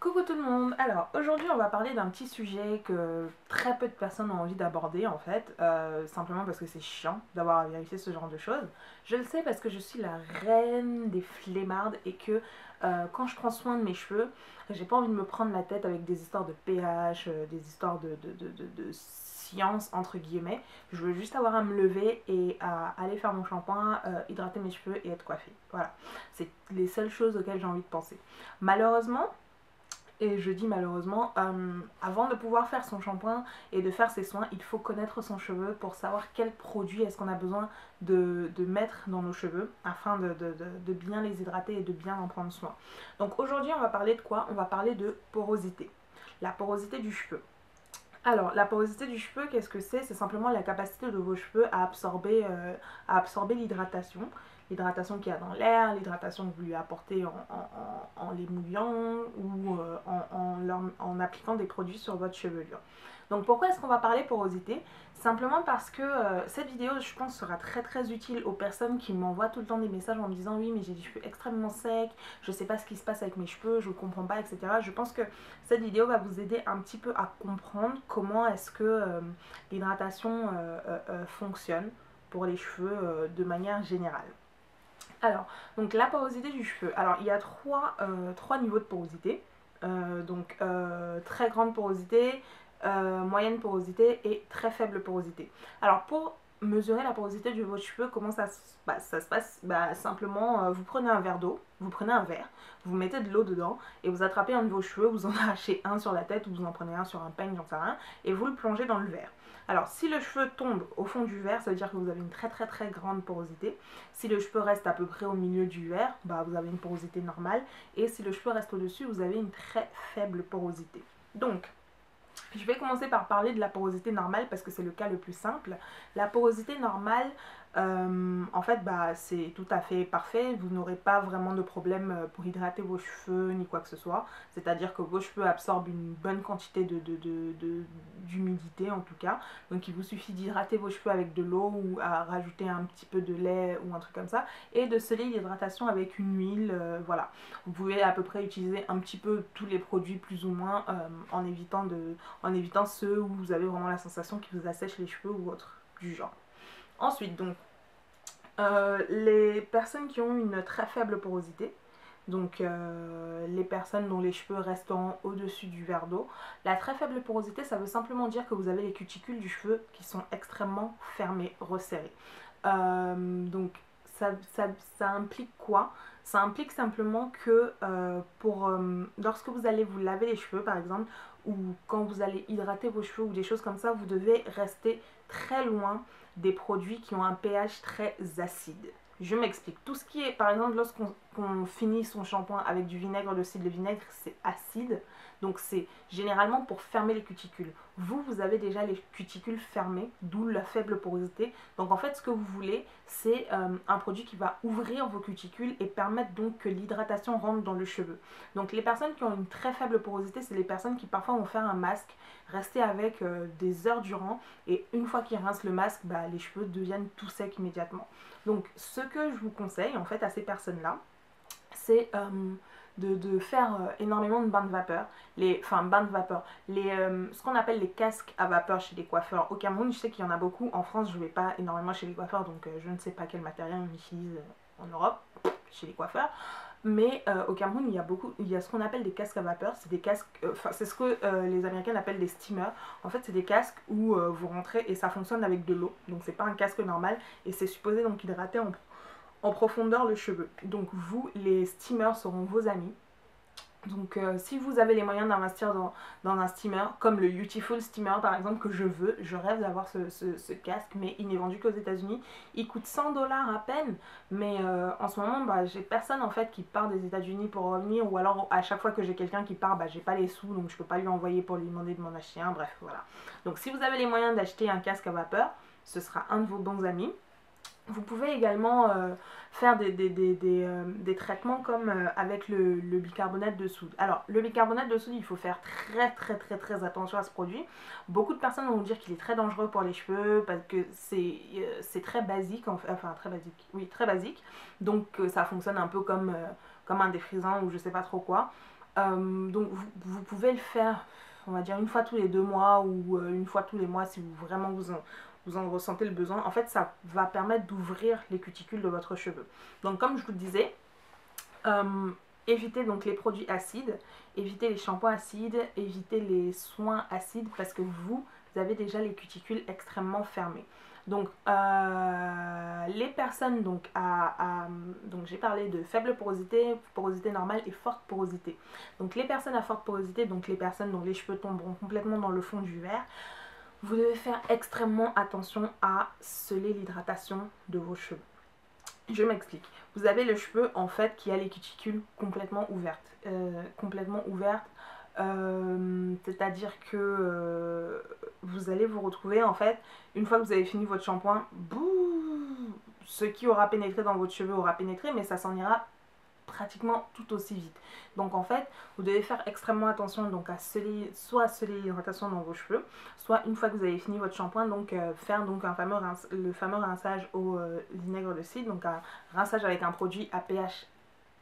Coucou tout le monde. Alors aujourd'hui on va parler d'un petit sujet que très peu de personnes ont envie d'aborder en fait, simplement parce que c'est chiant d'avoir à vérifier ce genre de choses. Je le sais parce que je suis la reine des flemmardes et que quand je prends soin de mes cheveux, j'ai pas envie de me prendre la tête avec des histoires de pH, des histoires de science entre guillemets. Je veux juste avoir à me lever et à aller faire mon shampoing, hydrater mes cheveux et être coiffée. Voilà, c'est les seules choses auxquelles j'ai envie de penser. Malheureusement, et je dis malheureusement, avant de pouvoir faire son shampoing et de faire ses soins, il faut connaître son cheveu pour savoir quel produit est-ce qu'on a besoin de mettre dans nos cheveux afin de bien les hydrater et de bien en prendre soin. Donc aujourd'hui on va parler de quoi? On va parler de porosité. La porosité du cheveu. Alors, la porosité du cheveu, qu'est-ce que c'est? C'est simplement la capacité de vos cheveux à absorber l'hydratation. L'hydratation qu'il y a dans l'air, l'hydratation que vous lui apportez en les mouillant ou en appliquant des produits sur votre chevelure. Donc pourquoi est-ce qu'on va parler porosité? Simplement parce que cette vidéo, je pense, sera très utile aux personnes qui m'envoient tout le temps des messages en me disant oui mais j'ai des cheveux extrêmement secs, je sais pas ce qui se passe avec mes cheveux, je comprends pas, etc. Je pense que cette vidéo va vous aider un petit peu à comprendre comment est-ce que l'hydratation fonctionne pour les cheveux de manière générale. Alors, donc la porosité du cheveu. Alors, il y a trois niveaux de porosité. Très grande porosité, moyenne porosité et très faible porosité. Alors, pour mesurer la porosité de vos cheveux, comment ça se passe? Simplement, vous prenez un verre d'eau, vous prenez un verre, vous mettez de l'eau dedans et vous attrapez un de vos cheveux, vous en arrachez un sur la tête ou vous en prenez un sur un peigne, j'en sais rien, et vous le plongez dans le verre. Alors, si le cheveu tombe au fond du verre, ça veut dire que vous avez une très grande porosité. Si le cheveu reste à peu près au milieu du verre, vous avez une porosité normale. Et si le cheveu reste au-dessus, vous avez une très faible porosité. Donc, je vais commencer par parler de la porosité normale parce que c'est le cas le plus simple. La porosité normale, en fait, c'est tout à fait parfait. Vous n'aurez pas vraiment de problème pour hydrater vos cheveux ni quoi que ce soit. C'est-à-dire que vos cheveux absorbent une bonne quantité d'humidité en tout cas. Donc il vous suffit d'hydrater vos cheveux avec de l'eau ou à rajouter un petit peu de lait ou un truc comme ça. Et de sceller l'hydratation avec une huile, voilà. Vous pouvez à peu près utiliser un petit peu tous les produits plus ou moins en évitant ceux où vous avez vraiment la sensation qui vous assèche les cheveux ou autre du genre. Ensuite, donc, les personnes qui ont une très faible porosité, donc les personnes dont les cheveux restent au-dessus du verre d'eau, la très faible porosité, ça veut simplement dire que vous avez les cuticules du cheveu qui sont extrêmement fermées, resserrées. Donc, ça implique quoi? Ça implique simplement que lorsque vous allez vous laver les cheveux par exemple, ou quand vous allez hydrater vos cheveux ou des choses comme ça, vous devez rester très loin des produits qui ont un pH très acide. Je m'explique. Tout ce qui est, par exemple, lorsqu'on finit son shampoing avec du vinaigre de cidre, le vinaigre c'est acide, donc c'est généralement pour fermer les cuticules. Vous avez déjà les cuticules fermées, d'où la faible porosité. Donc en fait, ce que vous voulez, c'est un produit qui va ouvrir vos cuticules et permettre donc que l'hydratation rentre dans le cheveu. Donc les personnes qui ont une très faible porosité, c'est les personnes qui parfois vont faire un masque, rester avec des heures durant, et une fois qu'ils rincent le masque, les cheveux deviennent tout secs immédiatement. Donc ce que je vous conseille en fait à ces personnes-là, c'est de faire énormément de bains de vapeur, ce qu'on appelle les casques à vapeur chez les coiffeurs. Au Cameroun, je sais qu'il y en a beaucoup. En France, je ne vais pas énormément chez les coiffeurs, donc je ne sais pas quel matériel on utilise en Europe chez les coiffeurs. Mais au Cameroun, il y a ce qu'on appelle des casques à vapeur. C'est des casques, c'est ce que les Américains appellent des steamers. En fait, c'est des casques où vous rentrez et ça fonctionne avec de l'eau. Donc, c'est pas un casque normal et c'est supposé donc hydrater en profondeur le cheveu. Donc, vous, les steamers seront vos amis. Donc si vous avez les moyens d'investir dans un steamer, comme le Beautiful Steamer par exemple, que je rêve d'avoir ce casque, mais il n'est vendu qu'aux États-Unis. Il coûte 100 $ à peine, mais en ce moment, j'ai personne en fait qui part des États-Unis pour revenir, ou alors à chaque fois que j'ai quelqu'un qui part, j'ai pas les sous, donc je peux pas lui envoyer pour lui demander de m'en acheter un, bref, voilà. Donc si vous avez les moyens d'acheter un casque à vapeur, ce sera un de vos bons amis. Vous pouvez également faire des traitements comme avec le bicarbonate de soude. Alors, le bicarbonate de soude, il faut faire très attention à ce produit. Beaucoup de personnes vont dire qu'il est très dangereux pour les cheveux parce que c'est très basique, enfin très basique, oui, très basique. Donc, ça fonctionne un peu comme un défrisant ou je sais pas trop quoi. Donc vous pouvez le faire, on va dire, une fois tous les 2 mois ou une fois tous les mois si vous vraiment vous en ressentez le besoin. En fait, ça va permettre d'ouvrir les cuticules de votre cheveu. Donc comme je vous le disais, évitez donc les produits acides, évitez les shampoings acides, évitez les soins acides parce que vous avez déjà les cuticules extrêmement fermées. Donc les personnes donc donc j'ai parlé de faible porosité, porosité normale et forte porosité. Donc les personnes à forte porosité, donc les personnes dont les cheveux tomberont complètement dans le fond du verre, vous devez faire extrêmement attention à sceller l'hydratation de vos cheveux. Je m'explique. Vous avez le cheveu en fait qui a les cuticules complètement ouvertes. C'est-à-dire que vous allez vous retrouver en fait, une fois que vous avez fini votre shampoing, ce qui aura pénétré dans votre cheveu aura pénétré, mais ça s'en ira pratiquement tout aussi vite. Donc en fait, vous devez faire extrêmement attention donc à sceller, soit à sceller l'hydratation dans vos cheveux, soit une fois que vous avez fini votre shampoing, donc faire donc le fameux rinçage au vinaigre de cidre, donc un rinçage avec un produit à pH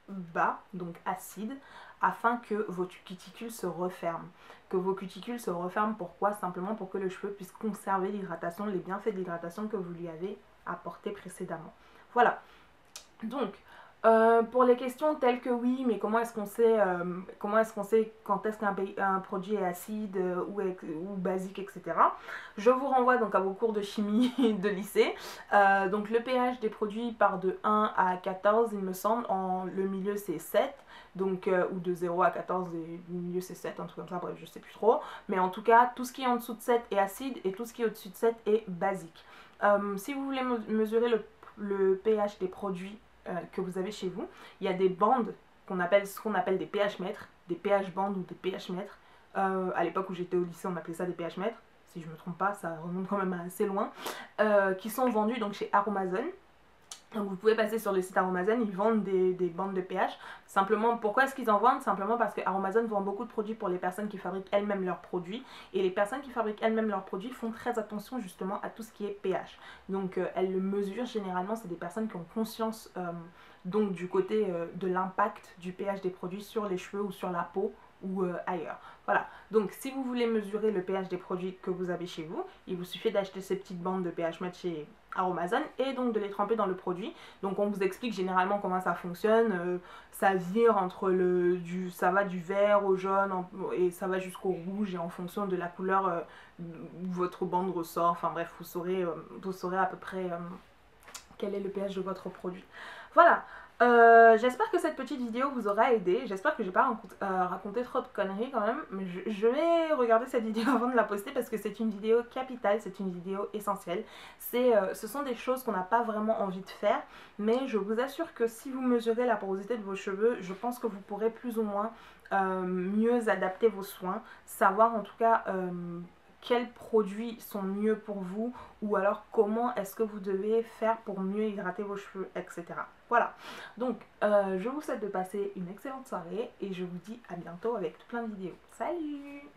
bas, donc acide, afin que vos cuticules se referment. Que vos cuticules se referment, pourquoi? Simplement pour que le cheveu puisse conserver l'hydratation, les bienfaits de l'hydratation que vous lui avez apporté précédemment. Voilà. Donc, pour les questions telles que oui, mais comment est-ce qu'on sait, quand est-ce qu'un produit est acide ou basique, etc. Je vous renvoie donc à vos cours de chimie de lycée. Donc le pH des produits part de 1 à 14, il me semble. Le milieu c'est 7, donc, ou de 0 à 14, et le milieu c'est 7, un truc comme ça, bref, je sais plus trop. Mais en tout cas, tout ce qui est en dessous de 7 est acide et tout ce qui est au-dessus de 7 est basique. Si vous voulez mesurer le pH des produits que vous avez chez vous, il y a des bandes ce qu'on appelle des pH mètres, des pH bandes ou des pH mètres. À l'époque où j'étais au lycée, on appelait ça des pH mètres, si je me trompe pas, ça remonte quand même assez loin, qui sont vendus donc chez Aromazone. Donc vous pouvez passer sur le site Aromazone, ils vendent des bandes de pH. Simplement, pourquoi est-ce qu'ils en vendent? Simplement parce que Aromazone vend beaucoup de produits pour les personnes qui fabriquent elles-mêmes leurs produits. Et les personnes qui fabriquent elles-mêmes leurs produits font très attention justement à tout ce qui est pH. Donc elles le mesurent généralement, c'est des personnes qui ont conscience donc du côté de l'impact du pH des produits sur les cheveux ou sur la peau ou ailleurs. Voilà, donc si vous voulez mesurer le pH des produits que vous avez chez vous, il vous suffit d'acheter ces petites bandes de pH mètre chez Aromazone et donc de les tremper dans le produit. Donc on vous explique généralement comment ça fonctionne, ça vire entre ça va du vert au jaune et ça va jusqu'au rouge, et en fonction de la couleur où votre bande ressort, enfin bref, vous saurez à peu près quel est le pH de votre produit. Voilà. J'espère que cette petite vidéo vous aura aidé. J'espère que j'ai pas raconté trop de conneries quand même. Mais je vais regarder cette vidéo avant de la poster parce que c'est une vidéo capitale, c'est une vidéo essentielle. Ce sont des choses qu'on n'a pas vraiment envie de faire. Mais je vous assure que si vous mesurez la porosité de vos cheveux, je pense que vous pourrez plus ou moins mieux adapter vos soins. Savoir en tout cas quels produits sont mieux pour vous, ou alors comment est-ce que vous devez faire pour mieux hydrater vos cheveux, etc. Voilà, donc je vous souhaite de passer une excellente soirée et je vous dis à bientôt avec plein de vidéos. Salut!